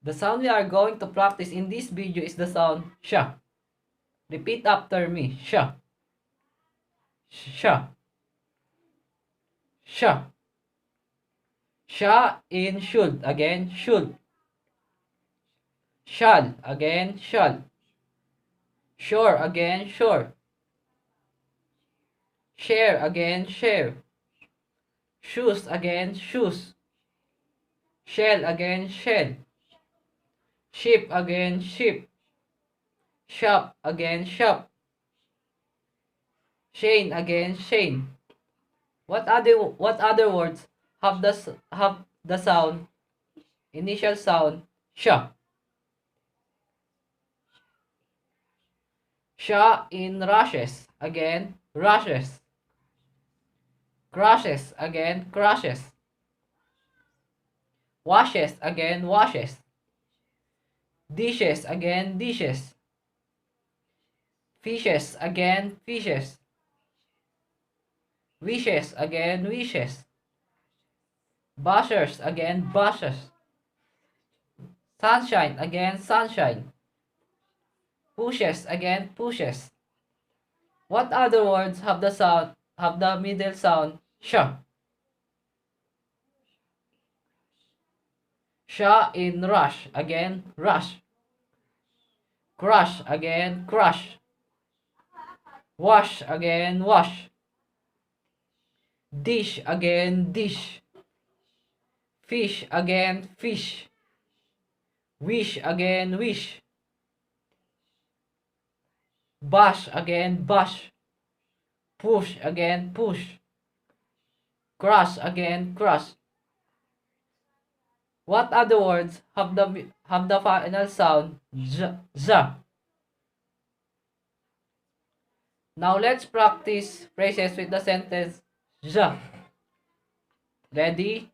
The sound we are going to practice in this video is the sound sh. Repeat after me. Sh. Sh. Sh. Sh in should. Again, should. Shall. Again, shall. Sure. Again, sure. Share. Again, share. Shoes. Again, shoes. Shell. Again, shell. Ship. Again, ship. Shop. Again, shop. Shane. Again, Shane. What other words have the sound initial sound sh? Sh in rushes. Again, rushes. Crushes. Again, crushes. Washes. Again, washes. Dishes. Again, dishes. Fishes. Again, fishes. Wishes. Again, wishes. Buzzers. Again, buzzers. Sunshine. Again, sunshine. Pushes. Again, pushes. What other words have the middle sound sh? Sh in rush. Again, rush. Crush. Again, crush. Wash. Again, wash. Dish. Again, dish. Fish. Again, fish. Wish. Again, wish. Bash. Again, bash. Push. Again, push. Crush. Again, crush. What other words have the final sound z? Now let's practice phrases with the sentence z. Ready?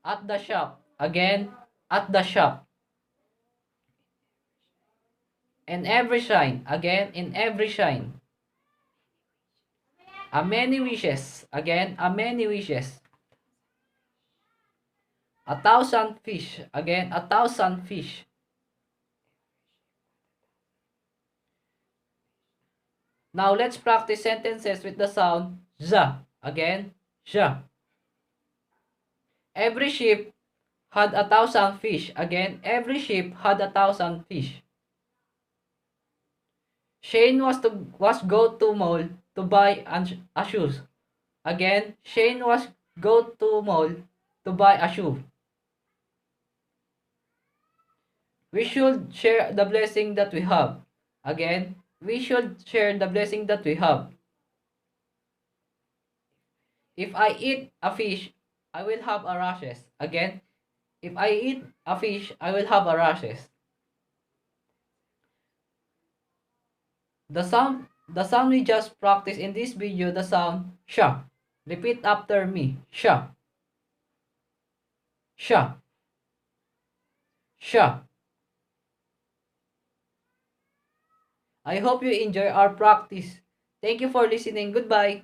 At the shop. Again, at the shop. In every shine. Again, in every shine. A many wishes. Again, a many wishes. 1,000 fish. Again, 1,000 fish. Now let's practice sentences with the sound z. Again, z. Every ship had 1,000 fish. Again, every ship had 1,000 fish. Shane was go to mall to buy a shoes. Again, Shane was go to mall to buy a shoe. We should share the blessing that we have. Again, we should share the blessing that we have. If I eat a fish, I will have a rashes. Again, if I eat a fish, I will have a rashes. The sound we just practiced in this video, the sound sh. Repeat after me. Sh. Sh. Sh. I hope you enjoy our practice. Thank you for listening. Goodbye.